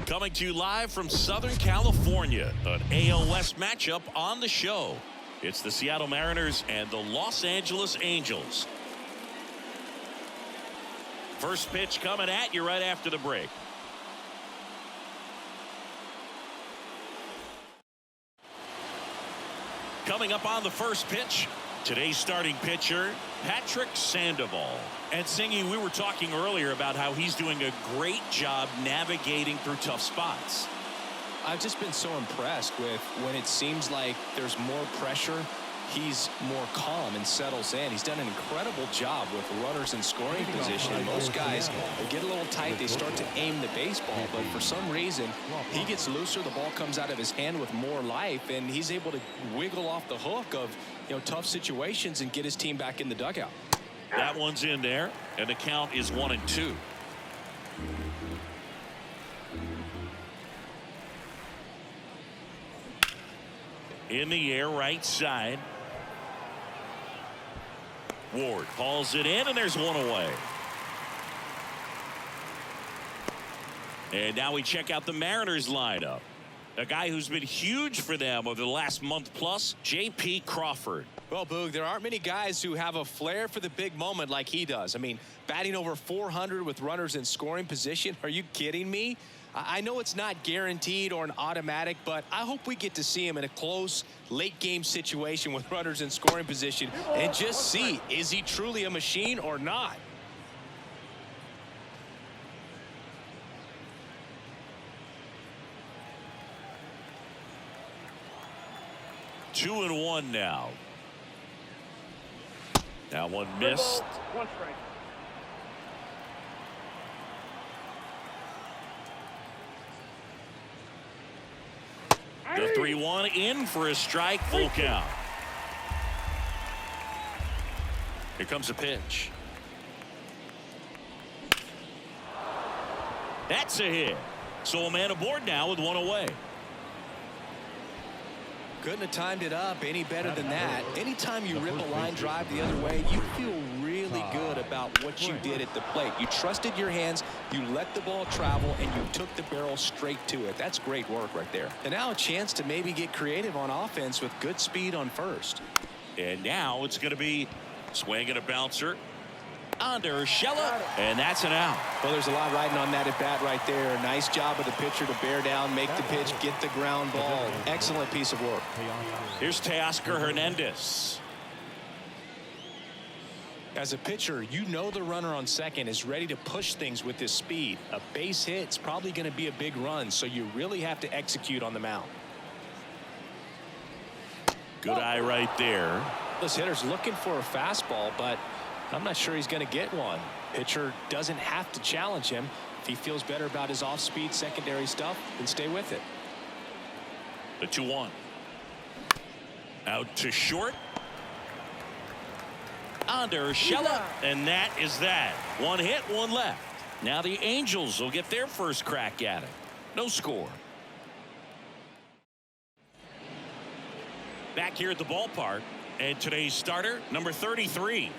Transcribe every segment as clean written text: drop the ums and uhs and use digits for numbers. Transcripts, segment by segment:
Coming to you live from Southern California, an AL West matchup on the show. It's the Seattle Mariners and the Los Angeles Angels. First pitch coming at you right after the break. Coming up on the first pitch, today's starting pitcher, Patrick Sandoval. And Singy, we were talking earlier about how he's doing a great job navigating through tough spots. I've just been so impressed with when it seems like there's more pressure, he's more calm and settles in. He's done an incredible job with runners in scoring position. Most guys, they get a little tight, they start to aim the baseball, but for some reason, he gets looser, the ball comes out of his hand with more life, and he's able to wiggle off the hook of, tough situations and get his team back in the dugout. That one's in there, and the count is 1-2. In the air, right side. Ward hauls it in, and there's one away. And now we check out the Mariners lineup. A guy who's been huge for them over the last month plus, J.P. Crawford. Well, Boog, there aren't many guys who have a flair for the big moment like he does. I mean, batting over 400 with runners in scoring position. Are you kidding me? I know it's not guaranteed or an automatic, but I hope we get to see him in a close, late-game situation with runners in scoring position and just see, is he truly a machine or not? Two and one now. That one missed. One strike. The 3-1 in for a strike, full count. Here comes a pitch. That's a hit. So a man aboard now with one away. Couldn't have timed it up any better than that. Anytime you rip a line drive the other way, you feel really good about what you did at the plate. You trusted your hands, you let the ball travel, and you took the barrel straight to it. That's great work right there. And now a chance to maybe get creative on offense with good speed on first. And now it's going to be swing and a bouncer. Under Urshela, and that's an out. Well, there's a lot riding on that at bat right there. Nice job of the pitcher to bear down, make the pitch, get the ground ball. Excellent piece of work. Here's Teoscar Hernandez. As a pitcher, you know the runner on second is ready to push things with his speed. A base hit's probably going to be a big run, so you really have to execute on the mound. Good eye right there. This hitter's looking for a fastball, but I'm not sure he's going to get one. Pitcher doesn't have to challenge him. If he feels better about his off-speed secondary stuff, then stay with it. The 2-1. Out to short. Under Urshela, and that is that. One hit, one left. Now the Angels will get their first crack at it. No score. Back here at the ballpark, and today's starter, number 33.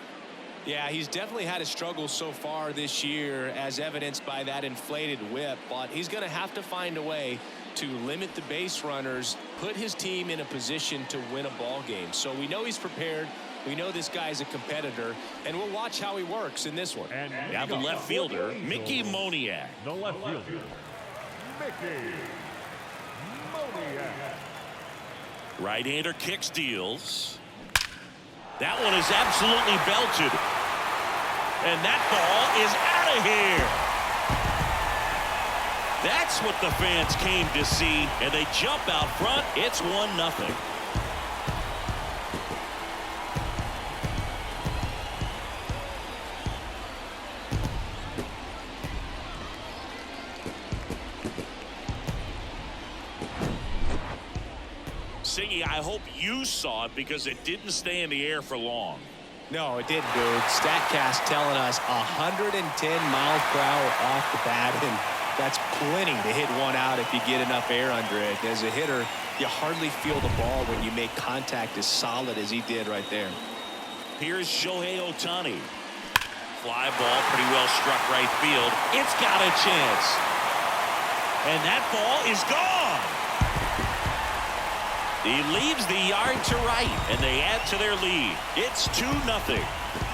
Yeah, he's definitely had his struggles so far this year, as evidenced by that inflated whip, but he's going to have to find a way to limit the base runners, put his team in a position to win a ball game. So we know he's prepared. We know this guy's a competitor, and we'll watch how he works in this one. And now the left fielder, Mickey Moniak. The left fielder, Mickey Moniak. Right-hander kicks, deals. That one is absolutely belted. And that ball is out of here. That's what the fans came to see, and they jump out front. It's 1-0. Singy, I hope you saw it because it didn't stay in the air for long. No, it didn't, dude. StatCast telling us 110 miles per hour off the bat, and that's plenty to hit one out if you get enough air under it. As a hitter, you hardly feel the ball when you make contact as solid as he did right there. Here's Shohei Ohtani. Fly ball, pretty well struck right field. It's got a chance. And that ball is gone. He leaves the yard to right, and they add to their lead. It's 2-0.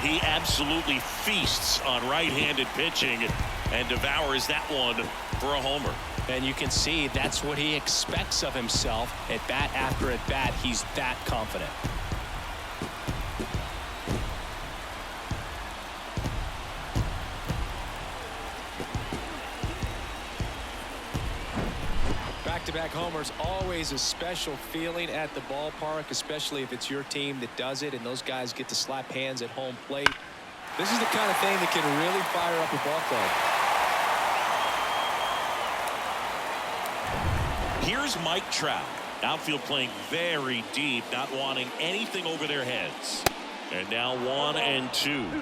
He absolutely feasts on right-handed pitching and devours that one for a homer. And you can see that's what he expects of himself. At bat after at bat, he's that confident. Back-to-back homers, always a special feeling at the ballpark, especially if it's your team that does it and those guys get to slap hands at home plate. This is the kind of thing that can really fire up a ball club. Here's Mike Trout. Outfield playing very deep, not wanting anything over their heads. And now 1-2.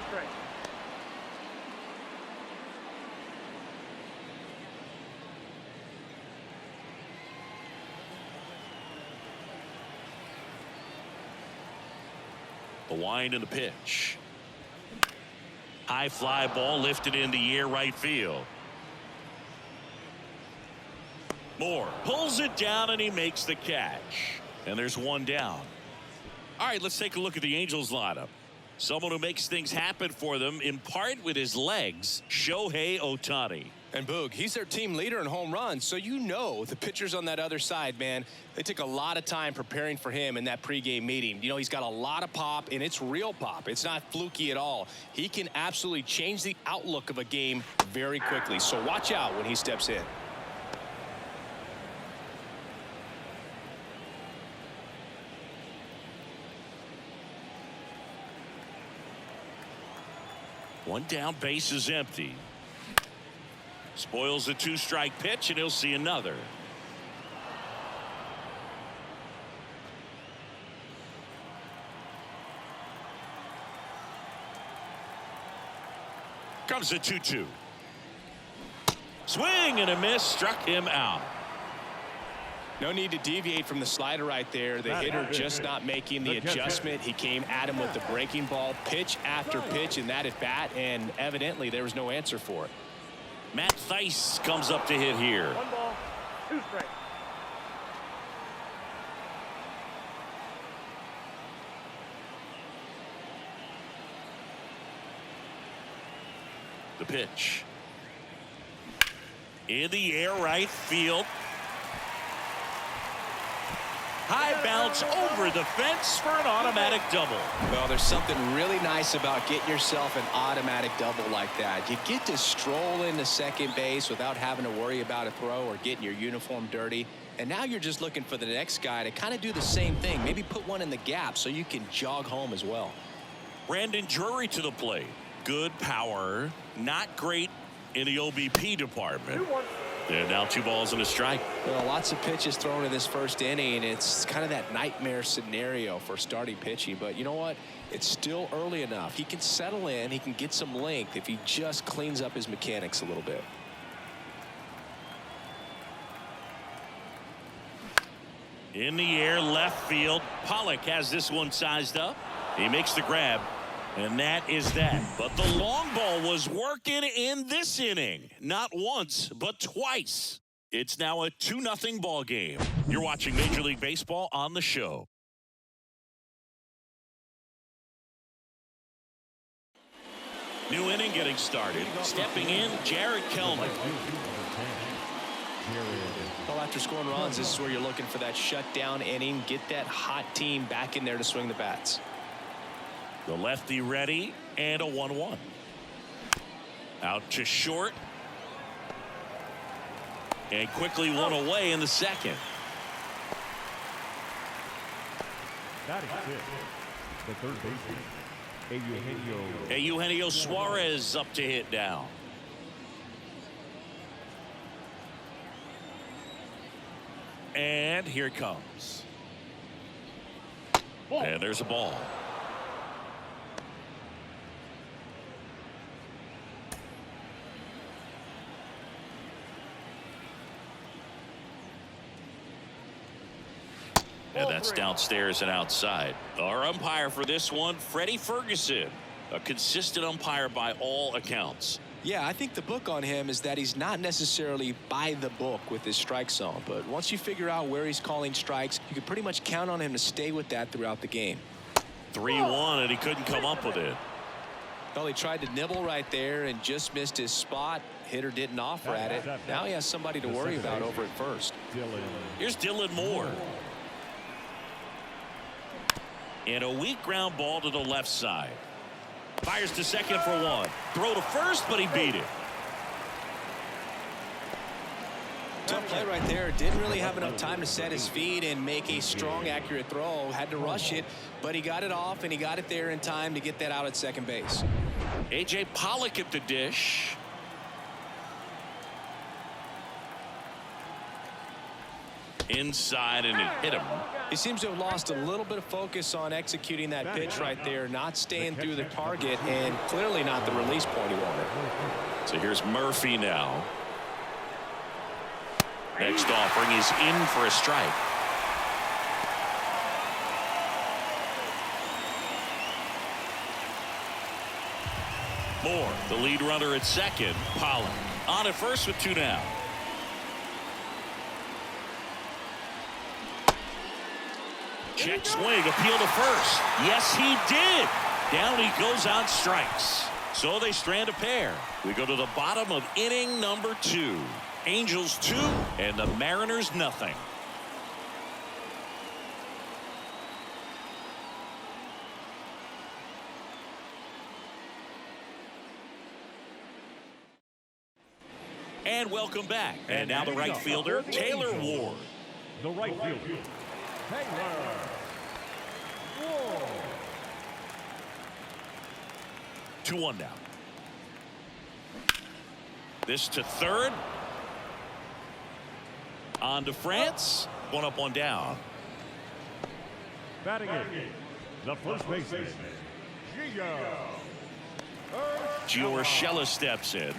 The wind and the pitch. High fly ball lifted in the air right field. Moore pulls it down and he makes the catch. And there's one down. All right, let's take a look at the Angels lineup. Someone who makes things happen for them in part with his legs, Shohei Ohtani. And Boog, he's their team leader in home runs, so you know the pitchers on that other side, man, they took a lot of time preparing for him in that pregame meeting. You know, he's got a lot of pop, and it's real pop. It's not fluky at all. He can absolutely change the outlook of a game very quickly, so watch out when he steps in. One down, base is empty. Spoils the 2-strike pitch, and he'll see another. Comes the 2-2. Swing and a miss, struck him out. No need to deviate from the slider right there. The hitter just not making the adjustment. He came at him with the breaking ball, pitch after pitch in that at bat, and evidently there was no answer for it. Matt Thaiss comes up to hit here. 1 ball, 2 strikes. The pitch. In the air right field. High bounce over the fence for an automatic double. Well, there's something really nice about getting yourself an automatic double like that. You get to stroll into second base without having to worry about a throw or getting your uniform dirty. And now you're just looking for the next guy to kind of do the same thing. Maybe put one in the gap so you can jog home as well. Brandon Drury to the plate. Good power. Not great in the OBP department. 2-1. And now 2 balls and a strike. Well, lots of pitches thrown in this first inning. It's kind of that nightmare scenario for starting pitching. But you know what? It's still early enough. He can settle in. He can get some length if he just cleans up his mechanics a little bit. In the air left field. Pollock has this one sized up. He makes the grab. And that is that. But the long ball was working in this inning. Not once, but twice. It's now a 2-0 ball game. You're watching Major League Baseball on the show. New inning getting started. Stepping in, Jared Kelman. Well, after scoring runs, this is where you're looking for that shutdown inning. Get that hot team back in there to swing the bats. The lefty ready, and a 1-1. Out to short. And quickly one away in the second. Batting fifth, the third baseman, Eugenio Suarez up to hit now. And here it comes. And there's a ball. And that's downstairs and outside. Our umpire for this one, Freddie Ferguson, a consistent umpire by all accounts. Yeah, I think the book on him is that he's not necessarily by the book with his strike zone. But once you figure out where he's calling strikes, you can pretty much count on him to stay with that throughout the game. 3-1, and he couldn't come up with it. Well, he tried to nibble right there and just missed his spot. Hitter didn't offer at it. Now he has somebody to worry about over at first. Here's Dylan Moore. And a weak ground ball to the left side. Fires to second for one. Throw to first, but he beat it. Tough play right there. Didn't really have enough time to set his feet and make a strong, accurate throw. Had to rush it, but he got it off, and he got it there in time to get that out at second base. A.J. Pollock at the dish. Inside, and it hit him. He seems to have lost a little bit of focus on executing that pitch right there, not staying through the target, and clearly not the release point he wanted. So here's Murphy now. Next offering is in for a strike. Moore, the lead runner at second. Pollock on at first with two down. Check swing, appeal to first. Yes, he did. Down he goes on strikes. So they strand a pair. We go to the bottom of inning number 2. Angels 2 and the Mariners nothing. And welcome back. And now the right fielder, Taylor Ward. The right fielder, Taylor Ward. 2-1 now. This to third. On to France. One up, one down. Batting in, the first baseman, Gio Urshela steps in.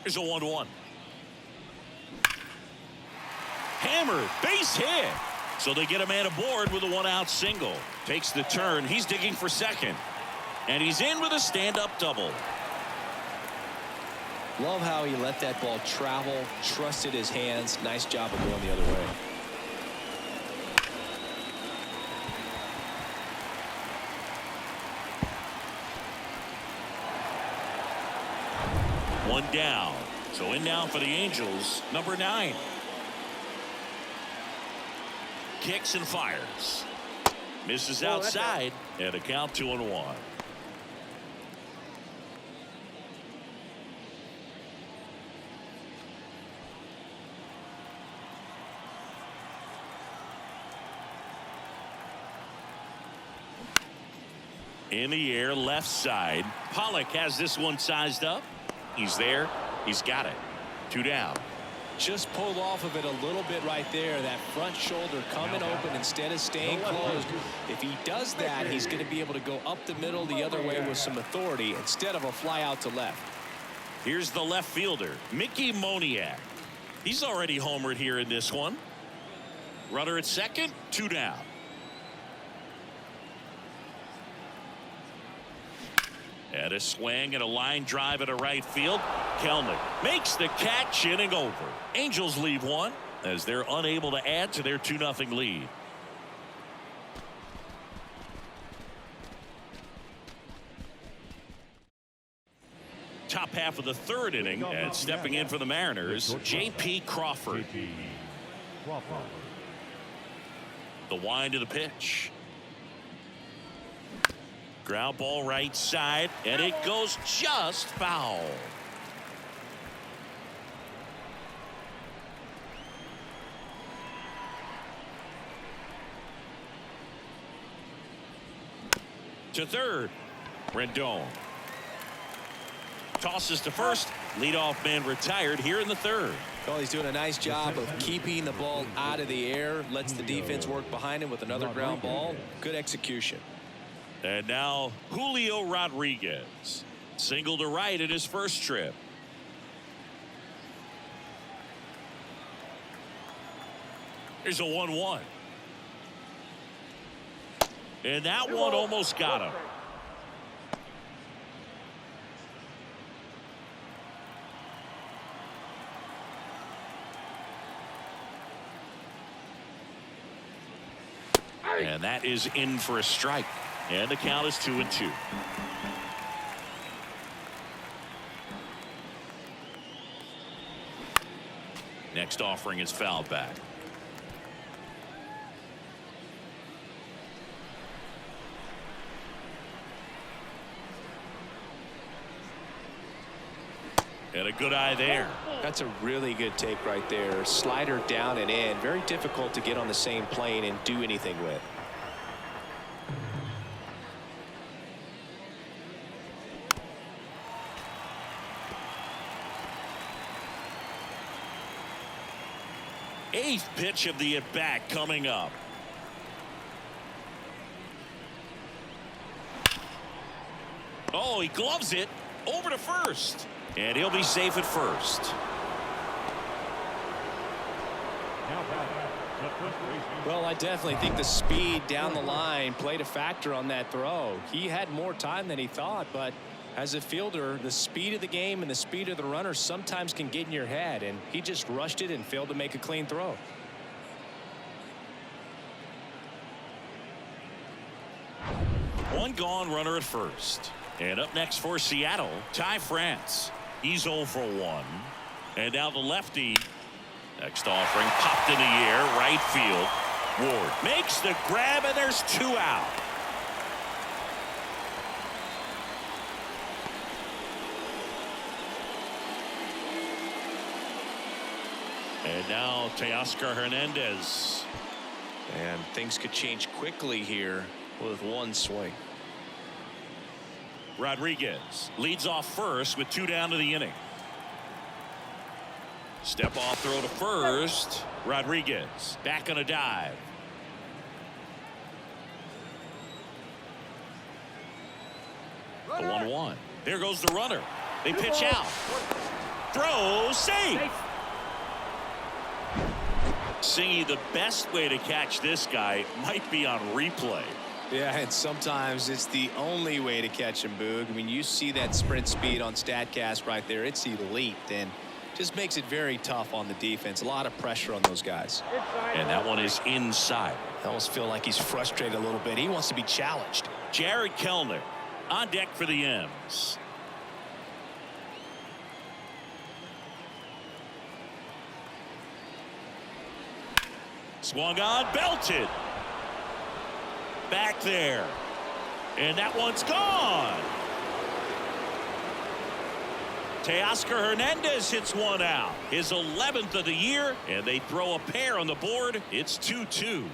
Here's a 1-1. Hammered, base hit. So they get a man aboard with a one-out single. Takes the turn. He's digging for second. And he's in with a stand-up double. Love how he let that ball travel, trusted his hands. Nice job of going the other way. One down. So in now for the Angels, number 9. Kicks and fires. Misses outside, and a count 2-1. In the air, left side. Pollock has this one sized up. He's there. He's got it. 2 down. Just pulled off of it a little bit right there. That front shoulder coming open instead of staying closed. If he does that, he's going to be able to go up the middle the other way with some authority instead of a fly out to left. Here's the left fielder, Mickey Moniak. He's already homered here in this one. Runner at second, 2 down. And a swing and a line drive at a right field. Kelnick makes the catch, inning over. Angels leave one as they're unable to add to their 2-0 lead. Top half of the third inning, and stepping in for the Mariners, J.P. Crawford. The wind of the pitch. Ground ball right side, and it goes just foul. To third, Rendon. Tosses to first. Leadoff man retired here in the third. Well, he's doing a nice job of keeping the ball out of the air. Lets the defense work behind him with another ground ball. Good execution. And now Julio Rodriguez. Single to right in his first trip. Here's a 1-1. And that one almost got him. And that is in for a strike. And the count is 2-2. Next offering is fouled back. And a good eye there. That's a really good take right there. Slider down and in. Very difficult to get on the same plane and do anything with. Eighth pitch of the at-bat coming up. Oh, he gloves it over to first. And he'll be safe at first. Well, I definitely think the speed down the line played a factor on that throw. He had more time than he thought, but as a fielder, the speed of the game and the speed of the runner sometimes can get in your head, and he just rushed it and failed to make a clean throw. One gone, runner at first. And up next for Seattle, Ty France. He's 0 for 1. And now the lefty. Next offering popped in the air, right field. Ward makes the grab, and there's 2 out. And now Teoscar Hernandez. And things could change quickly here with one swing. Rodriguez leads off first with 2 down to the inning. Step off throw to first. Rodriguez back on a dive. The 1-1. There goes the runner. They pitch out. Throw safe. Singy, the best way to catch this guy might be on replay. Yeah, and sometimes it's the only way to catch him, Boog. I mean, you see that sprint speed on StatCast right there. It's elite, and just makes it very tough on the defense. A lot of pressure on those guys. And that one is inside. I almost feel like he's frustrated a little bit. He wants to be challenged. Jared Kelenic on deck for the M's. Swung on, belted. Back there. And that one's gone. Teoscar Hernandez hits one out. His 11th of the year, and they throw a pair on the board. It's 2-2.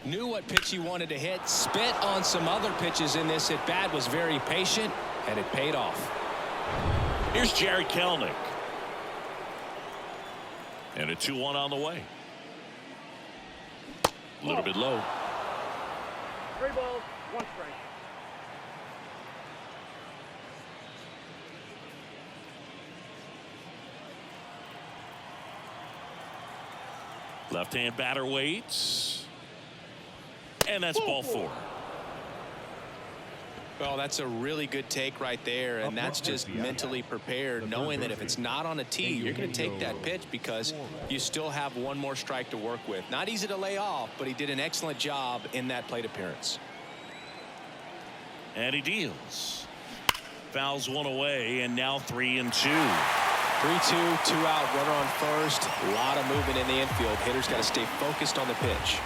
Knew what pitch he wanted to hit. Spit on some other pitches in this at bat. Was very patient, and it paid off. Here's Jared Kelenic. And a 2-1 on the way. A little bit low. 3 balls, 1 strike. Left-hand batter waits. And that's ball 4. Well, that's a really good take right there, and that's just mentally prepared, knowing that if it's not on a tee, you're going to take that pitch because you still have one more strike to work with. Not easy to lay off, but he did an excellent job in that plate appearance. And he deals. Fouls one away, and now 3-2. 3-2, 2 out, runner on first. A lot of movement in the infield. Hitter's got to stay focused on the pitch.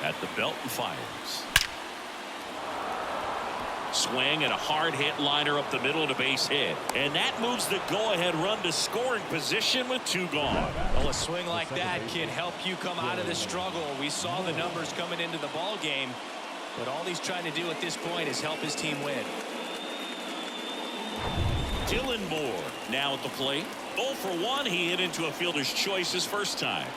At the belt and fires. Swing and a hard hit liner up the middle to base hit. And that moves the go-ahead run to scoring position with 2 gone. Well, a swing like that can help you come out of the struggle. We saw the numbers coming into the ball game, but all he's trying to do at this point is help his team win. Dylan Moore now at the plate. 0 for 1. He hit into a fielder's choice his first time.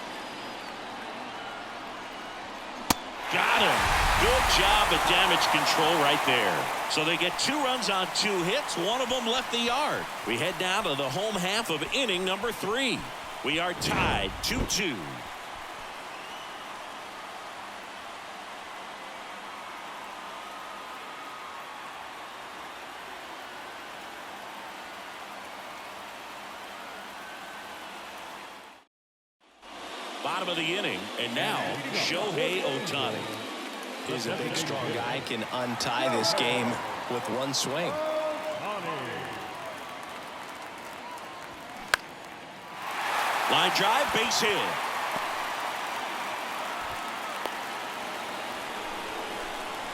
Got him. Good job of damage control right there. So they get 2 runs on 2 hits. One of them left the yard. We head now to the home half of inning number 3. We are tied 2-2. Bottom of the inning, and now Shohei Ohtani. He's a big, strong guy, can untie this game with one swing. Line drive, base hit.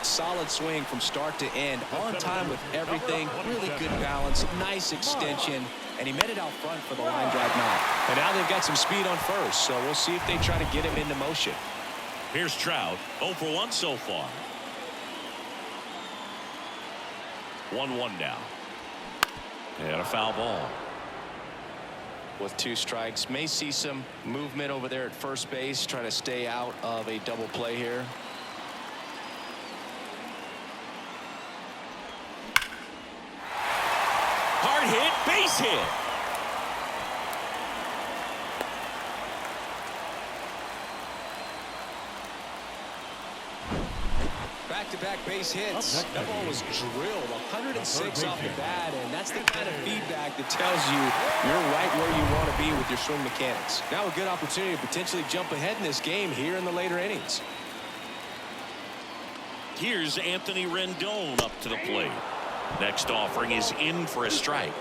Solid swing from start to end, on time with everything, really good balance, nice extension, and he met it out front for the line drive knock. And now they've got some speed on first, so we'll see if they try to get him into motion. Here's Trout, 0 for 1 so far. 1-1 now. And a foul ball. With 2 strikes, may see some movement over there at first base, trying to stay out of a double play here. Hard hit, base hit. Back-to-back base hits. That ball was drilled 106 off the bat, and that's the kind of feedback that tells you you're right where you want to be with your swing mechanics. Now a good opportunity to potentially jump ahead in this game here in the later innings. Here's Anthony Rendon up to the plate. Next offering is in for a strike.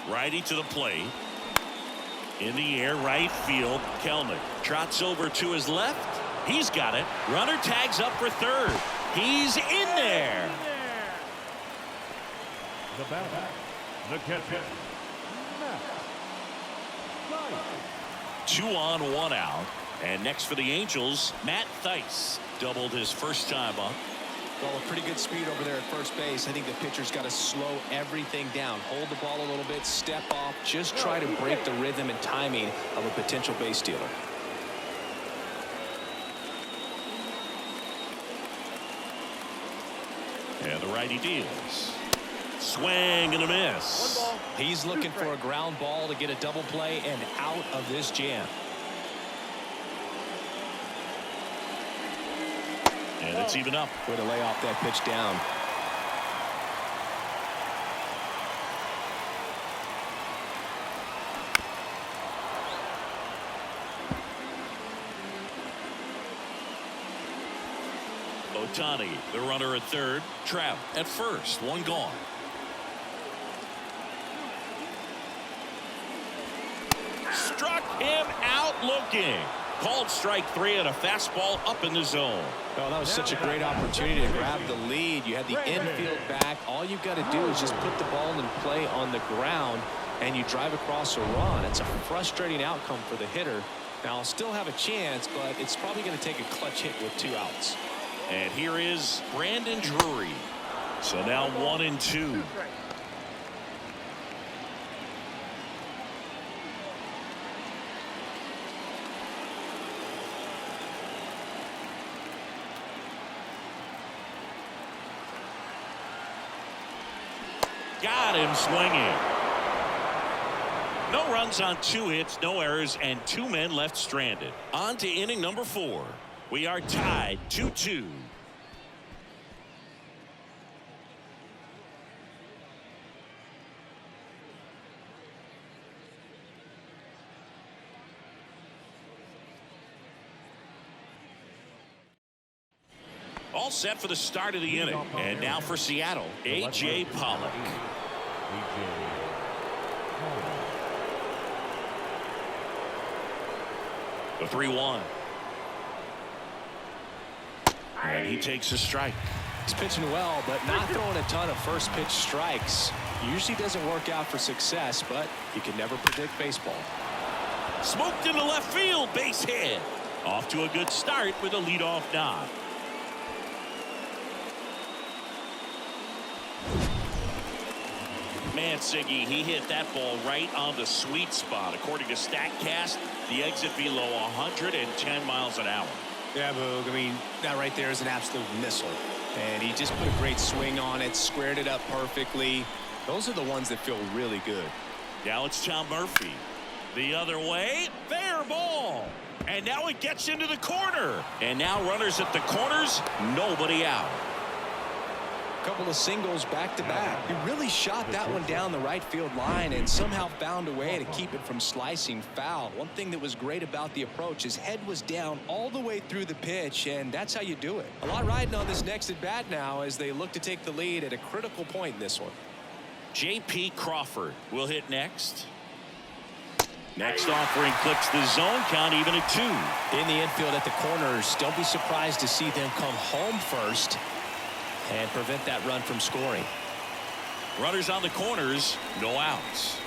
Righty to the plate. In the air, right field. Kelnick trots over to his left. He's got it. Runner tags up for third. He's in there. The batter, the catcher. 2 on, 1 out. And next for the Angels, Matt Thaiss doubled his first time up. Well, a pretty good speed over there at first base. I think the pitcher's got to slow everything down. Hold the ball a little bit, step off, just try to break the rhythm and timing of a potential base stealer. And the righty deals. Swing and a miss. He's looking for a ground ball to get a double play and out of this jam. And it's even up. Way to lay off that pitch down. Ohtani, the runner at third. Trout at first. 1 gone. Struck him out looking. Called strike 3 and a fastball up in the zone. Oh, that was such a great opportunity to grab the lead. You had the infield back. All you've got to do is just put the ball in play on the ground, and you drive across a run. It's a frustrating outcome for the hitter. Now, I'll still have a chance, but it's probably going to take a clutch hit with 2 outs. And here is Brandon Drury. So now 1-2. Got him swinging. No runs on 2 hits, no errors, and 2 men left stranded. On to inning number 4. We are tied 2-2. All set for the start of the inning. And now for Seattle, A.J. Pollock. The 3-1. And he takes a strike. He's pitching well, but not throwing a ton of first pitch strikes. Usually doesn't work out for success, but you can never predict baseball. Smoked into left field, base hit. Off to a good start with a leadoff knock. Man, Siggy, he hit that ball right on the sweet spot. According to StatCast, the exit velo 110 miles an hour. Yeah, Boog. I mean, that right there is an absolute missile. And he just put a great swing on it, squared it up perfectly. Those are the ones that feel really good. Now it's Tom Murphy. The other way, fair ball. And now it gets into the corner. And now runners at the corners, nobody out. Couple of singles back to back. He really shot that one down the right field line and somehow found a way to keep it from slicing foul. One thing that was great about the approach, his head was down all the way through the pitch, and that's how you do it. A lot riding on this next at bat now as they look to take the lead at a critical point in this one. J.P. Crawford will hit next. Next offering clips the zone count even at 2. In the infield at the corners, don't be surprised to see them come home first and prevent that run from scoring. Runners on the corners, no outs.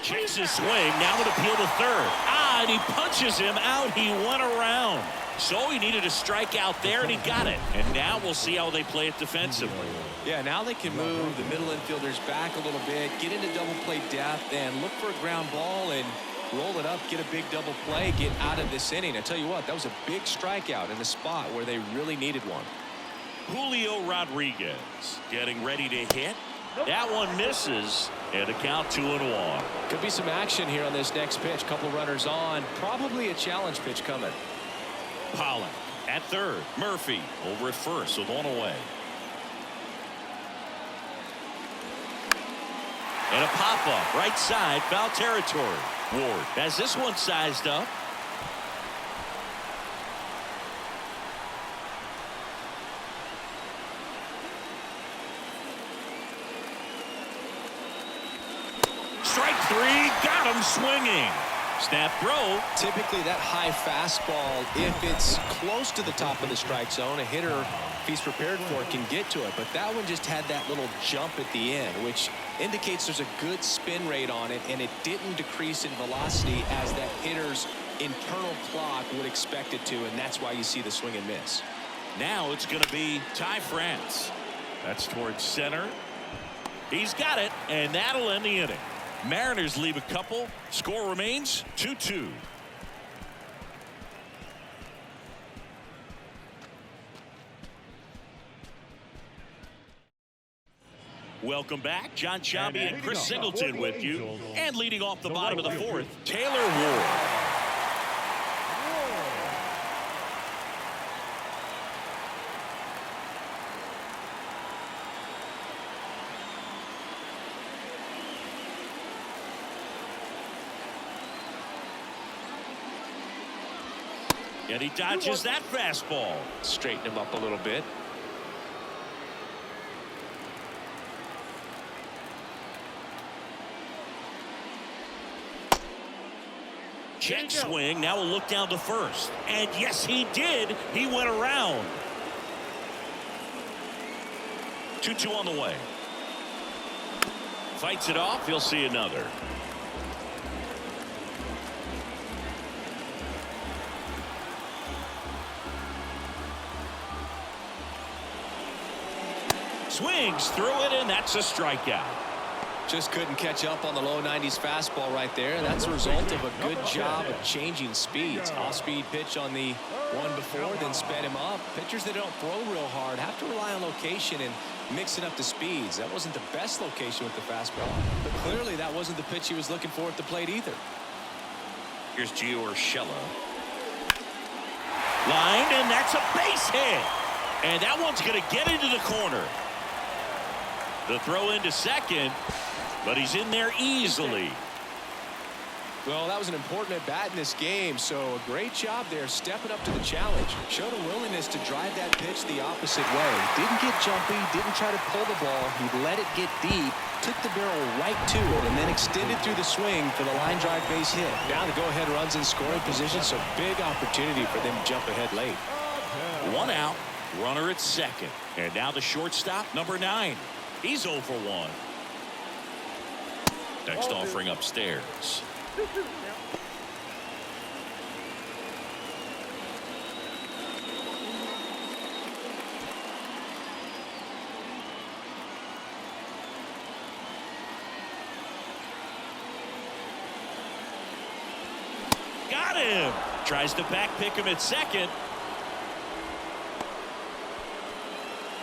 Chases swing, now an appeal to third. And he punches him out. He went around. So he needed a strikeout there, and he got it. And now we'll see how they play it defensively. Yeah, now they can move the middle infielders back a little bit, get into double play depth, and look for a ground ball and roll it up, get a big double play, get out of this inning. I tell you what, that was a big strikeout in the spot where they really needed one. Julio Rodriguez getting ready to hit. That one misses, and a count 2-1. Could be some action here on this next pitch. Couple runners on, probably a challenge pitch coming. Pollock at third. Murphy over at first with one away. And a pop-up right side, foul territory. Ward has this one sized up. Strike 3, got him swinging. Snap throw. Typically that high fastball, if it's close to the top of the strike zone, a hitter, if he's prepared for it, can get to it. But that one just had that little jump at the end, which indicates there's a good spin rate on it, and it didn't decrease in velocity as that hitter's internal clock would expect it to, and that's why you see the swing and miss. Now it's going to be Ty France. That's towards center. He's got it, and that'll end the inning. Mariners leave a couple. Score remains 2-2. Welcome back. John Shelby and Chris Singleton with you. And leading off the bottom of the fourth, Taylor Ward. And he dodges that fastball. Straighten him up a little bit. Check swing. Now we'll look down to first. And yes, he did. He went around. 2-2 on the way. Fights it off. He'll see another. Swings through it, and that's a strikeout. Just couldn't catch up on the low 90s fastball right there. That's a result of a good job of changing speeds. Off-speed pitch on the one before, then sped him up. Pitchers that don't throw real hard have to rely on location and mixing up the speeds. That wasn't the best location with the fastball, but clearly that wasn't the pitch he was looking for at the plate either. Here's Gio Urshela. Lined, and that's a base hit. And that one's going to get into the corner. The throw into second, but he's in there easily. Well, that was an important at bat in this game, so a great job there stepping up to the challenge. Showed a willingness to drive that pitch the opposite way. Didn't get jumpy, didn't try to pull the ball. He let it get deep, took the barrel right to it, and then extended through the swing for the line drive base hit. Now the go-ahead runs in scoring position, so big opportunity for them to jump ahead late. One out, runner at second. And now the shortstop, number 9. He's 0 for 1. Next offering upstairs. Got him. Tries to back pick him at second.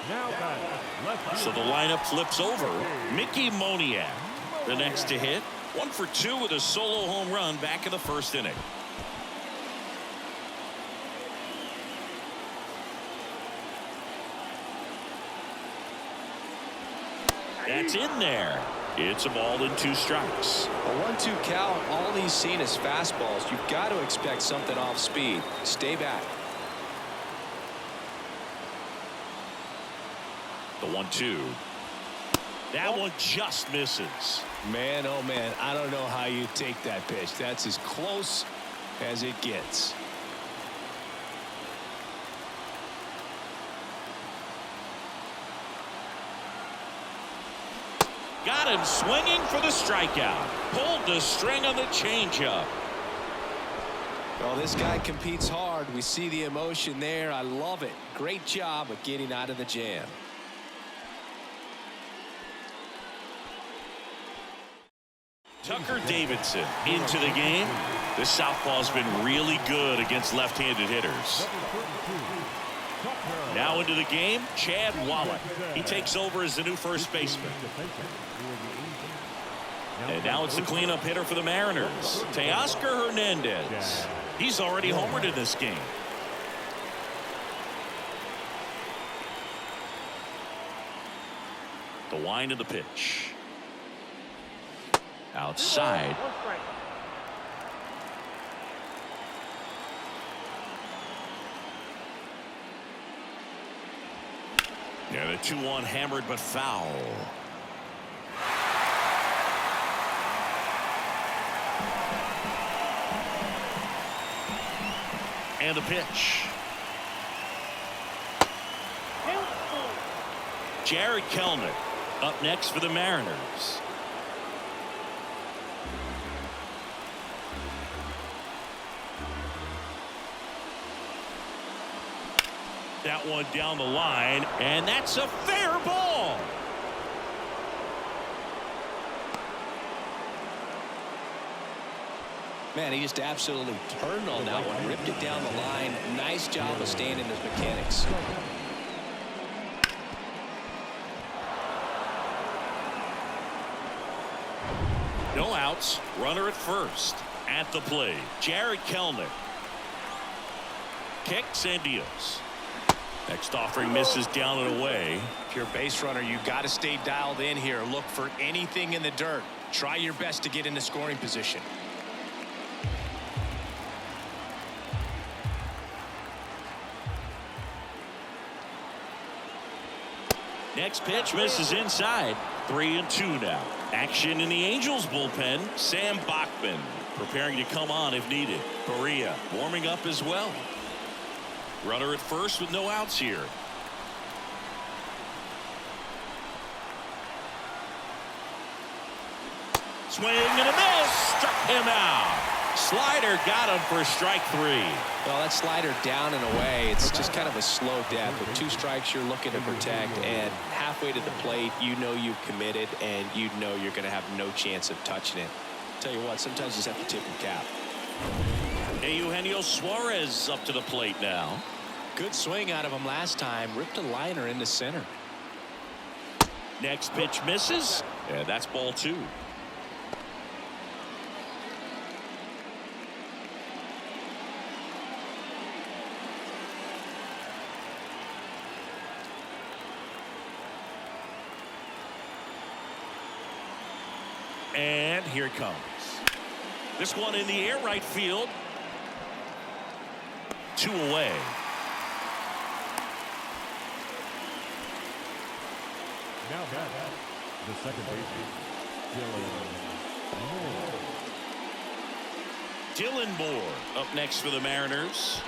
Now batting, left So the lineup flips over. Mickey Moniak, the next to hit. 1 for 2 with a solo home run back in the first inning. That's in there. It's a ball and 2 strikes. A 1-2 count. All he's seen is fastballs. You've got to expect something off speed. Stay back. The 1-2. That one just misses. Man, oh man, I don't know how you take that pitch. That's as close as it gets. Got him swinging for the strikeout. Pulled the string on the changeup. Well, this guy competes hard. We see the emotion there. I love it. Great job of getting out of the jam. Tucker Davidson into the game. This southpaw's been really good against left-handed hitters. Now into the game, Chad Wallach. He takes over as the new first baseman. And now it's the cleanup hitter for the Mariners, Teoscar Hernandez. He's already homered in this game. The wind of the pitch. Outside. 1 strike. Yeah, the 2-1 hammered but foul. And the pitch. Jared Kelnick up next for the Mariners. That one down the line, and that's a fair ball. Man, he just absolutely turned on that one, ripped it down the line. Nice job of staying in his mechanics. No outs, runner at first. At the plate, Jared Kelnick. Kicks and deals. Next offering misses down and away. If you're a base runner, you got to stay dialed in here. Look for anything in the dirt. Try your best to get into scoring position. Next pitch misses inside. 3-2 now. Action in the Angels bullpen. Sam Bachman preparing to come on if needed. Perea warming up as well. Runner at first with no outs here. Swing and a miss. Struck him out. Slider got him for strike 3. Well, that slider down and away, it's just kind of a slow death. With 2 strikes, you're looking to protect, and halfway to the plate, you know you've committed, and you know you're going to have no chance of touching it. Tell you what, sometimes you just have to tip your cap. Eugenio Suarez up to the plate now. Good swing out of him last time. Ripped a liner into center. Next pitch misses. Yeah, that's ball 2. And here it comes. This one in the air right field. 2 away. Now batting, the second baseman, Dylan Moore up next for the Mariners.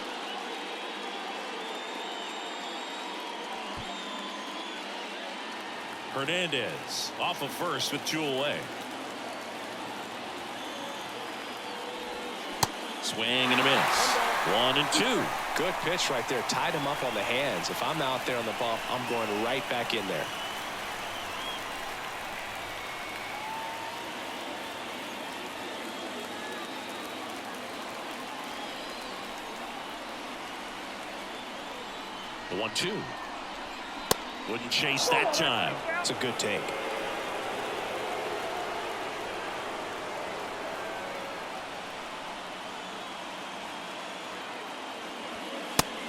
Hernandez off of first with 2 away. Swing and a miss. 1-2. Good pitch right there. Tied him up on the hands. If I'm out there on the bump, I'm going right back in there. 1-2. Wouldn't chase that time. It's a good take.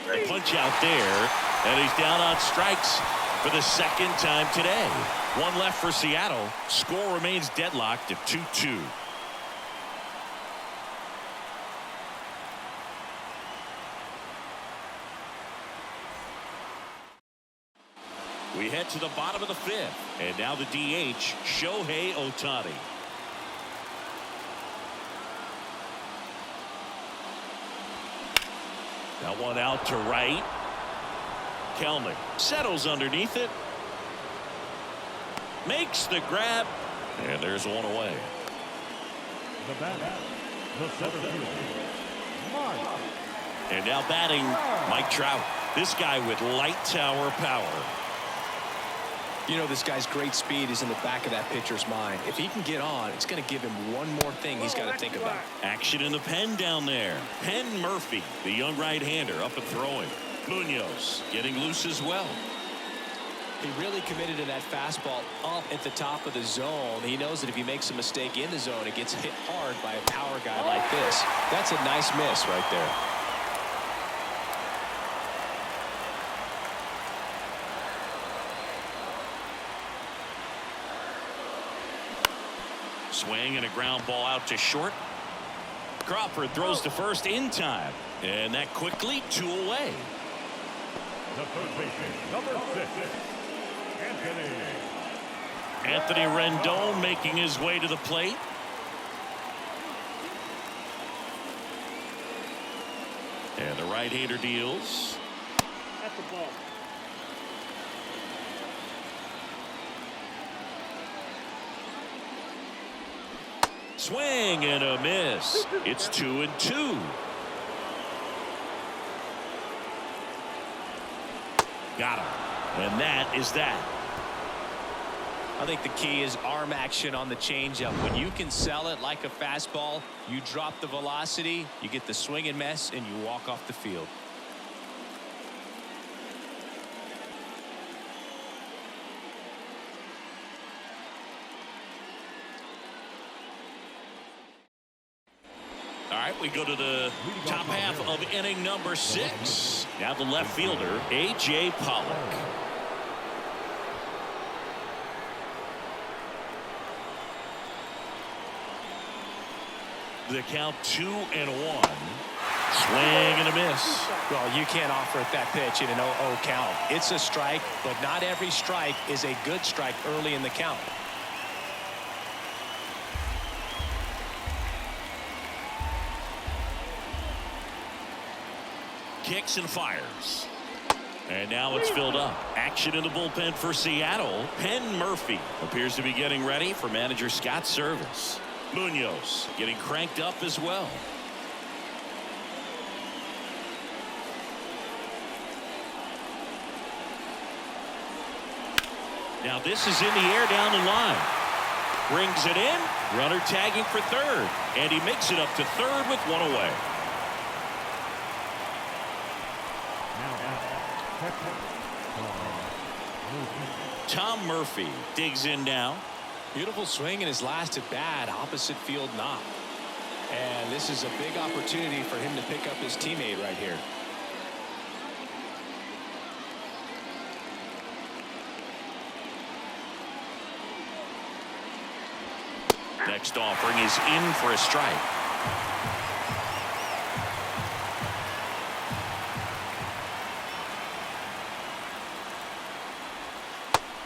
The punch out there, and he's down on strikes for the second time today. One left for Seattle. Score remains deadlocked at 2-2. We head to the bottom of the fifth, and now the DH, Shohei Ohtani. That one out to right. Kelnick settles underneath it. Makes the grab. And there's one away. The batter, the center fielder, Mike. And now batting, Mike Trout. This guy with light tower power. You know, this guy's great speed is in the back of that pitcher's mind. If he can get on, it's going to give him one more thing he's got to think about. Action in the pen down there. Penn Murphy, the young right-hander, up and throwing. Munoz getting loose as well. He really committed to that fastball up at the top of the zone. He knows that if he makes a mistake in the zone, it gets hit hard by a power guy like this. That's a nice miss right there. Swing and a ground ball out to short. Crawford throws to first in time. And that quickly 2 away. The first baseman, number 6, Anthony Rendon making his way to the plate. And the right-hander deals. That's the ball. Swing and a miss. It's 2-2. Got him. And that is that. I think the key is arm action on the changeup. When you can sell it like a fastball, you drop the velocity, you get the swing and miss, and you walk off the field. All right, we go to the top half of inning number 6. Now the left fielder, A.J. Pollock. The count 2-1. Swing and a miss. Well, you can't offer it that pitch in an 0-0 count. It's a strike, but not every strike is a good strike early in the count. Kicks and fires. And now it's filled up. Action in the bullpen for Seattle. Penn Murphy appears to be getting ready for manager Scott's service. Munoz getting cranked up as well. Now this is in the air down the line. Brings it in. Runner tagging for third. And he makes it up to third with one away. Tom Murphy digs in now. Beautiful swing in his last at bat, opposite field knock. And this is a big opportunity for him to pick up his teammate right here. Next offering is in for a strike.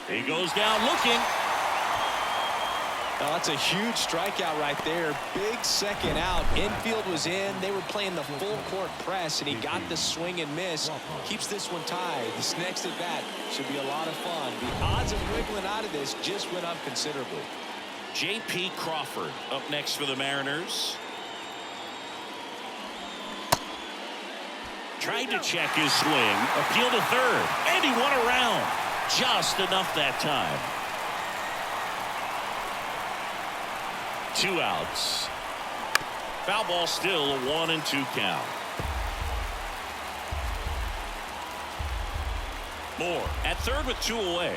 He goes down looking. Now that's a huge strikeout right there. Big second out. Infield was in. They were playing the full court press, and he got the swing and miss. Keeps this one tied. This next at bat should be a lot of fun. The odds of wiggling out of this just went up considerably. J.P. Crawford up next for the Mariners. Tried to check his swing. Appeal to third. And he won around. Just enough that time. 2 outs. Foul ball still a 1-2 count. Moore at third with 2 away.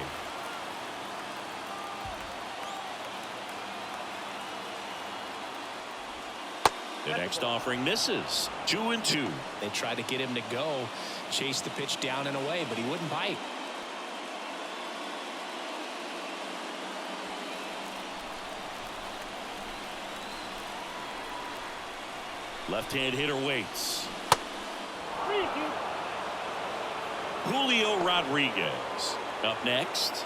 The next offering misses. 2-2. They tried to get him to go, chase the pitch down and away, but he wouldn't bite. Left-hand hitter waits. Julio Rodriguez up next.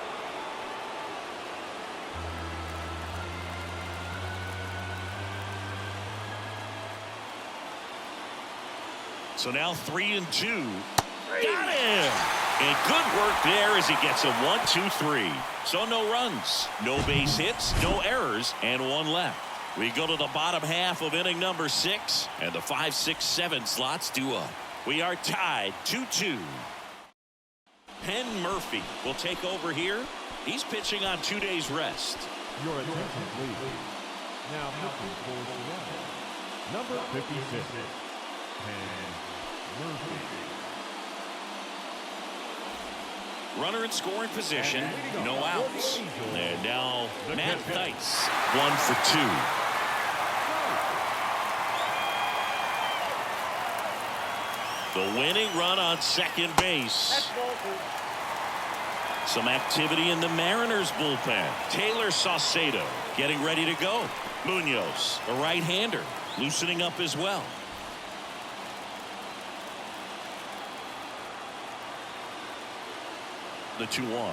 So now 3-2. Got him! And good work there as he gets a 1-2-3. So no runs, no base hits, no errors, and 1 left. We go to the bottom half of inning number 6, and the 5, 6, 7 slots due up. We are tied 2-2. Penn Murphy will take over here. He's pitching on 2 days rest. Your attention, please. Now pitching for the number 56, Penn Murphy. Runner in scoring position, no outs. And now Matt Theis, 1 for 2. The winning run on second base. Some activity in the Mariners bullpen. Taylor Saucedo getting ready to go. Munoz, a right-hander, loosening up as well. The 2-1.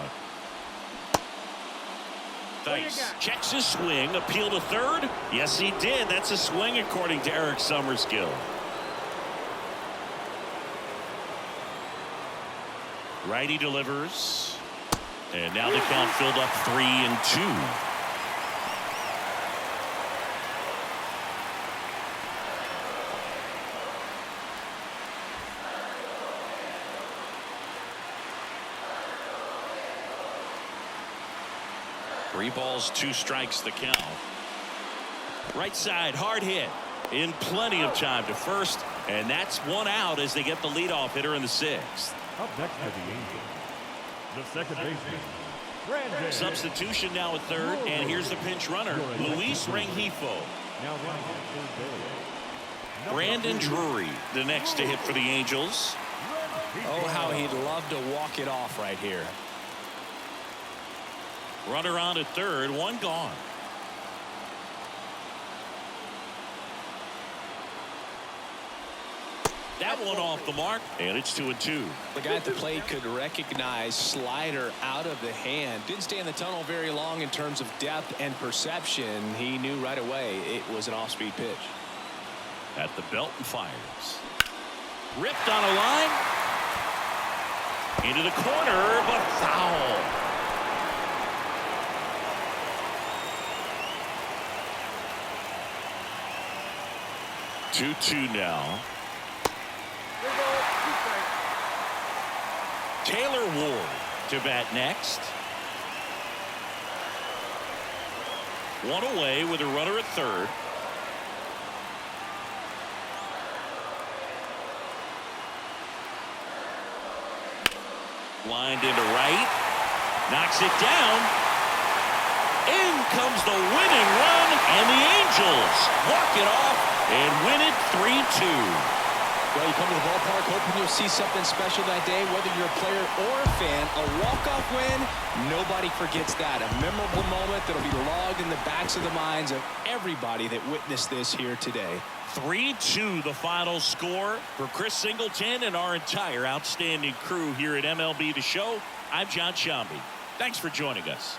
Theis checks his swing, appeal to third. Yes, he did. That's a swing according to Eric Summerskill. Righty delivers. And now the count filled up 3-2. Three balls, 2 strikes the count. Right side, hard hit. In plenty of time to first. And that's 1 out as they get the leadoff hitter in the 6th. Up next to the Angels, the second baseman, Brandon. Substitution now at third, and here's the pinch runner, Luis Rengifo. Now running at third base, Brandon Drury, the next to hit for the Angels. Oh, how he'd love to walk it off right here. Runner on at third, 1 gone. That one off the mark, and it's 2-2. The guy at the plate could recognize slider out of the hand. Didn't stay in the tunnel very long in terms of depth and perception. He knew right away it was an off-speed pitch. At the belt and fires. Ripped on a line. Into the corner, but foul. Two now. Taylor Ward to bat next. 1 away with a runner at third. Lined into right. Knocks it down. In comes the winning run, and the Angels walk it off and win it 3-2. Well, you come to the ballpark hoping you'll see something special that day, whether you're a player or a fan. A walk-off win, nobody forgets that. A memorable moment that'll be logged in the backs of the minds of everybody that witnessed this here today. 3-2 the final score. For Chris Singleton and our entire outstanding crew here at MLB The Show, I'm John Shambi. Thanks for joining us.